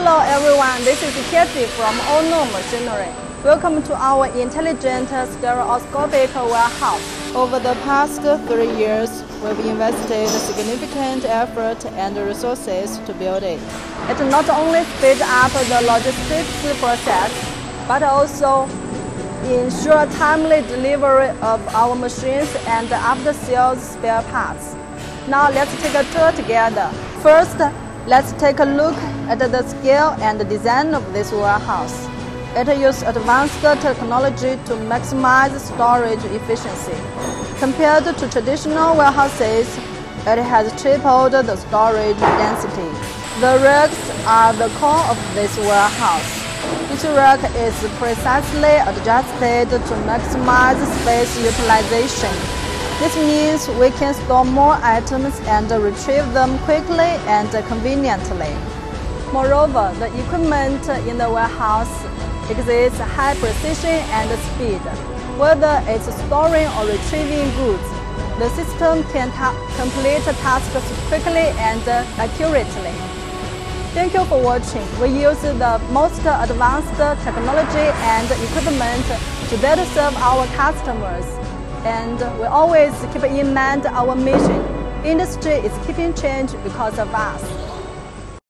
Hello everyone, this is Egiht from Ounuo Machinery. Welcome to our intelligent stereoscopic warehouse. Over the past 3 years, we've invested significant effort and resources to build it. It not only speeds up the logistics process, but also ensure timely delivery of our machines and after-sales spare parts. Now let's take a tour together. First, let's take a look at the scale and design of this warehouse. It uses advanced technology to maximize storage efficiency. Compared to traditional warehouses, it has tripled the storage density. The racks are the core of this warehouse. Each rack is precisely adjusted to maximize space utilization. This means we can store more items and retrieve them quickly and conveniently. Moreover, the equipment in the warehouse exhibits high precision and speed. Whether it's storing or retrieving goods, the system can complete tasks quickly and accurately. Thank you for watching. We use the most advanced technology and equipment to better serve our customers. And we always keep in mind our mission. Industry is keeping change because of us.